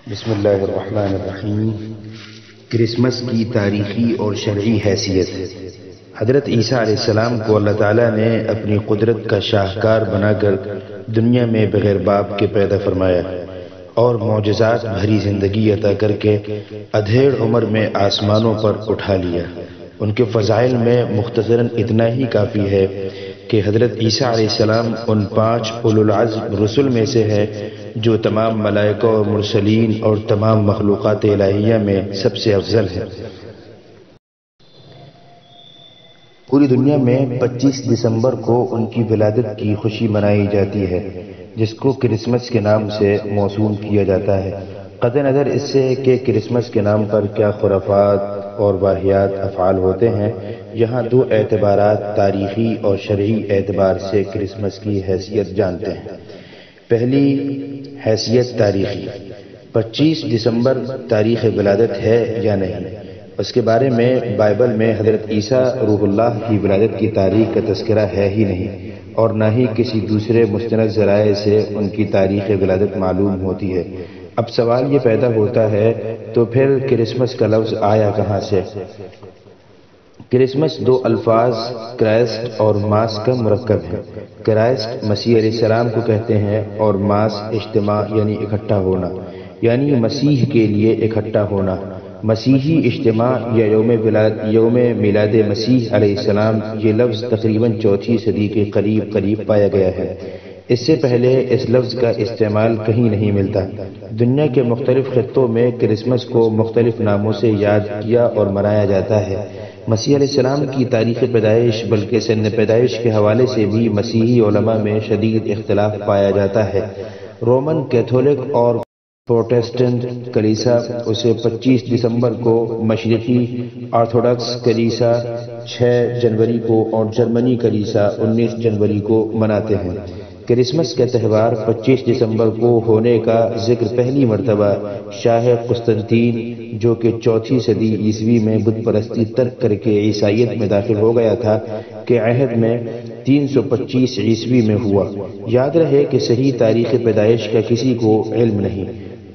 بسم اللہ الرحمن الرحیم۔ کرسمس کی تاریخی اور شرعی حیثیت۔ حضرت عیسیٰ علیہ السلام کو اللہ تعالیٰ نے اپنی قدرت کا شاہکار بنا کر دنیا میں بغیر باپ کے پیدا فرمایا اور معجزات بھری زندگی عطا کر کے ادھیڑ عمر میں آسمانوں پر اٹھا لیا۔ ان کے فضائل میں مختصراً اتنا ہی کافی ہے کہ حضرت عیسیٰ علیہ السلام ان 5 اولو العزم رسل میں سے ہے جو تمام ملائکہ اور مرسلین اور تمام مخلوقات الہیہ میں سب سے افضل ہے۔ پوری دنیا میں 25 دسمبر کو ان کی ولادت کی خوشی منائی جاتی ہے، جس کو کرسمس کے نام سے موسوم کیا جاتا ہے۔ قطع نظر اس سے کہ کرسمس کے نام پر کیا خرافات اور واہیات افعال ہوتے ہیں، یہاں 2 اعتبارات تاریخی اور شرعی اعتبار سے کرسمس کی حیثیت جانتے ہیں۔ پہلی حیثیت تاریخی، 25 دسمبر تاریخ ولادت ہے یا نہیں؟ اس کے بارے میں بائبل میں حضرت عیسیٰ روح اللہ کی ولادت کی تاریخ کا تذکرہ ہے ہی نہیں، اور نہ ہی کسی دوسرے مستند ذرائع سے ان کی تاریخ ولادت معلوم ہوتی ہے۔ اب سوال یہ پیدا ہوتا ہے تو پھر کرسمس کا لفظ آیا کہاں سے؟ کرسمس 2 الفاظ کرائسٹ اور ماس کا مرکب ہے۔ کرائسٹ مسیح علیہ السلام کو کہتے ہیں اور ماس اجتماع یعنی اکٹھا ہونا، یعنی مسیح کے لیے اکٹھا ہونا۔ مسیحی اجتماع یا یوم میلاد مسیح علیہ السلام، یہ لفظ تقریباً 4 صدی کے قریب پایا گیا ہے۔ اس سے پہلے اس لفظ کا استعمال کہیں نہیں ملتا۔ دنیا کے مختلف خطوں میں کرسمس کو مختلف ناموں سے یاد کیا اور منایا جاتا ہے۔ مسیح علیہ السلام کی تاریخ پیدائش بلکہ سن پیدائش کے حوالے سے بھی مسیحی علماء میں شدید اختلاف پایا جاتا ہے۔ رومن کیتھولک اور پروٹسٹنٹ کلیسا اسے 25 دسمبر کو، مشرقی آرتھوڈکس کلیسا 6 جنوری کو اور جرمنی کلیسا 19 جنوری کو مناتے ہیں۔ کرسمس کا تہوار 25 دسمبر کو ہونے کا ذکر پہلی مرتبہ شاہ قسطنطین، جو کہ 4 صدی عیسوی میں بت پرستی ترک کر کے عیسائیت میں داخل ہو گیا تھا، کے عہد میں 325 عیسوی میں ہوا۔ یاد رہے کہ صحیح تاریخ پیدائش کا کسی کو علم نہیں۔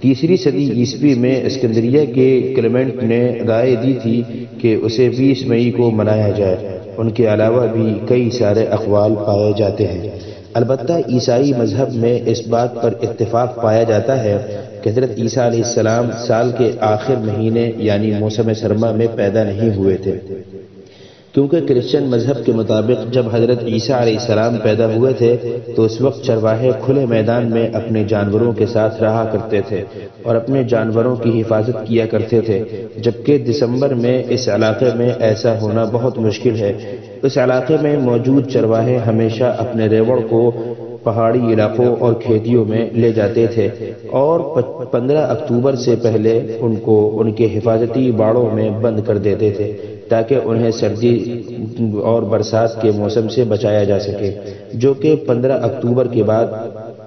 3 صدی عیسوی میں اسکندریہ کے کلیمنٹ نے رائے دی تھی کہ اسے 20 مئی کو منایا جائے۔ ان کے علاوہ بھی کئی سارے اقوال پائے جاتے ہیں۔ البتہ عیسائی مذہب میں اس بات پر اتفاق پایا جاتا ہے کہ حضرت عیسیٰ علیہ السلام سال کے آخر مہینے یعنی موسم سرما میں پیدا نہیں ہوئے تھے، کیونکہ کرسچن مذہب کے مطابق جب حضرت عیسیٰ علیہ السلام پیدا ہوئے تھے تو اس وقت چرواہے کھلے میدان میں اپنے جانوروں کے ساتھ رہا کرتے تھے اور اپنے جانوروں کی حفاظت کیا کرتے تھے، جبکہ دسمبر میں اس علاقے میں ایسا ہونا بہت مشکل ہے۔ اس علاقے میں موجود چرواہے ہمیشہ اپنے ریوڑ کو پہاڑی علاقوں اور کھیتیوں میں لے جاتے تھے اور 15 اکتوبر سے پہلے ان کو ان کے حفاظتی باڑوں میں بند کر دیتے تھے تاکہ انہیں سردی اور برسات کے موسم سے بچایا جا سکے، جو کہ 15 اکتوبر کے بعد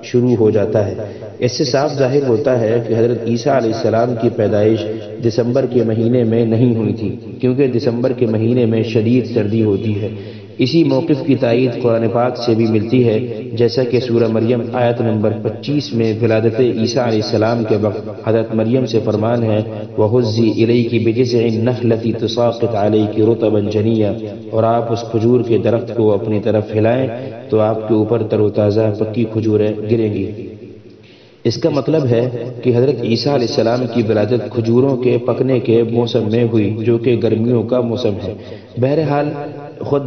شروع ہو جاتا ہے۔ اس سے صاف ظاہر ہوتا ہے کہ حضرت عیسیٰ علیہ السلام کی پیدائش دسمبر کے مہینے میں نہیں ہوئی تھی، کیونکہ دسمبر کے مہینے میں شدید سردی ہوتی ہے۔ اسی موقف کی تائید قرآن پاک سے بھی ملتی ہے، جیسا کہ سورہ مریم آیت نمبر 25 میں ولادت عیسیٰ علیہ السلام کے وقت حضرت مریم سے فرمان ہے، وَهُزِّي إِلَيْكِ بِجِذْعِ النَّخْلَةِ تُسَاقِطْ عَلَيْكِ رُطَبًا جَنِيًّا، اور آپ اس کھجور کے درخت کو اپنی طرف ہلائیں تو آپ کے اوپر تر و تازہ پکی کھجوریں گریں گی۔ اس کا مطلب ہے کہ حضرت عیسیٰ علیہ السلام کی ولادت کھجوروں کے پکنے کے موسم میں ہوئی، جو کہ گرمیوں کا موسم ہے۔ بہرحال خود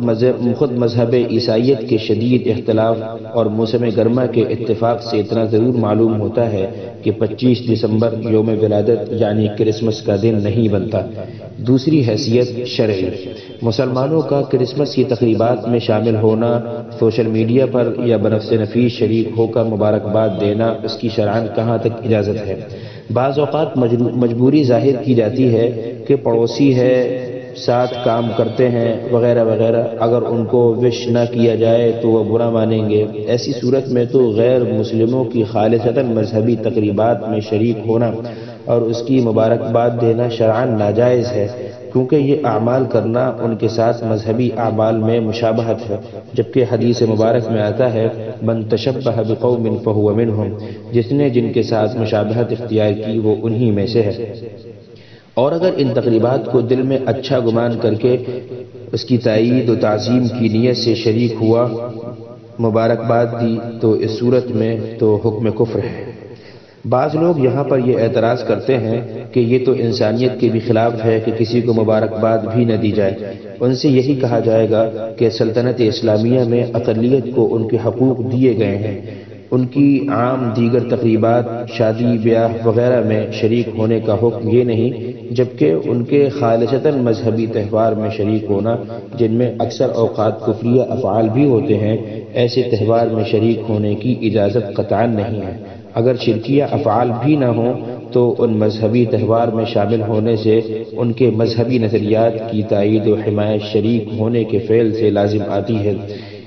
مذہب عیسائیت کے شدید اختلاف اور موسم گرما کے اتفاق سے اتنا ضرور معلوم ہوتا ہے کہ 25 دسمبر یوم ولادت یعنی کرسمس کا دن نہیں بنتا۔ دوسری حیثیت شرعی، مسلمانوں کا کرسمس کی تقریبات میں شامل ہونا، سوشل میڈیا پر یا بنفس نفیس شریک ہو کر مبارکباد دینا، اس کی شرعاً کہاں تک اجازت ہے؟ بعض اوقات مجبوری ظاہر کی جاتی ہے کہ پڑوسی ہے، ساتھ کام کرتے ہیں وغیرہ وغیرہ، اگر ان کو وش نہ کیا جائے تو وہ برا مانیں گے۔ ایسی صورت میں تو غیر مسلموں کی خالصتاً مذہبی تقریبات میں شریک ہونا اور اس کی مبارکباد دینا شرعاً ناجائز ہے۔ کیونکہ یہ اعمال کرنا ان کے ساتھ مذہبی اعمال میں مشابہت ہے، جبکہ حدیث مبارک میں آتا ہے من تشبہ بقوم فہو منہم، جس نے جن کے ساتھ مشابہت اختیار کی وہ انہی میں سے ہے۔ اور اگر ان تقریبات کو دل میں اچھا گمان کر کے اس کی تائید و تعظیم کی نیت سے شریک ہوا، مبارکباد دی، تو اس صورت میں تو حکم کفر ہے۔ بعض لوگ یہاں پر یہ اعتراض کرتے ہیں کہ یہ تو انسانیت کے بھی خلاف ہے کہ کسی کو مبارکباد بھی نہ دی جائے۔ ان سے یہی کہا جائے گا کہ سلطنت اسلامیہ میں اقلیت کو ان کے حقوق دیے گئے ہیں، ان کی عام دیگر تقریبات، شادی بیاہ وغیرہ میں شریک ہونے کا حکم یہ نہیں، جبکہ ان کے خالصتاً مذہبی تہوار میں شریک ہونا، جن میں اکثر اوقات کفریہ افعال بھی ہوتے ہیں، ایسے تہوار میں شریک ہونے کی اجازت قطعاً نہیں ہے۔ اگر شرکیہ افعال بھی نہ ہوں تو ان مذہبی تہوار میں شامل ہونے سے ان کے مذہبی نظریات کی تائید و حمایت شریک ہونے کے فعل سے لازم آتی ہے۔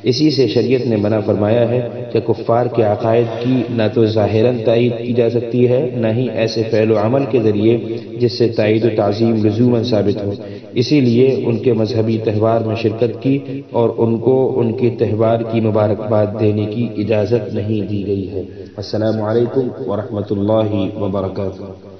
اسی سے شریعت نے منع فرمایا ہے کہ کفار کے عقائد کی نہ تو ظاہراً تائید کی جا سکتی ہے، نہ ہی ایسے فعل و عمل کے ذریعے جس سے تائید و تعظیم لزوماً ثابت ہو۔ اسی لیے ان کے مذہبی تہوار میں شرکت کی اور ان کو ان کے تہوار کی مبارکباد دینے کی اجازت نہیں دی گئی ہے۔ السلام علیکم ورحمۃ اللہ وبرکاتہ۔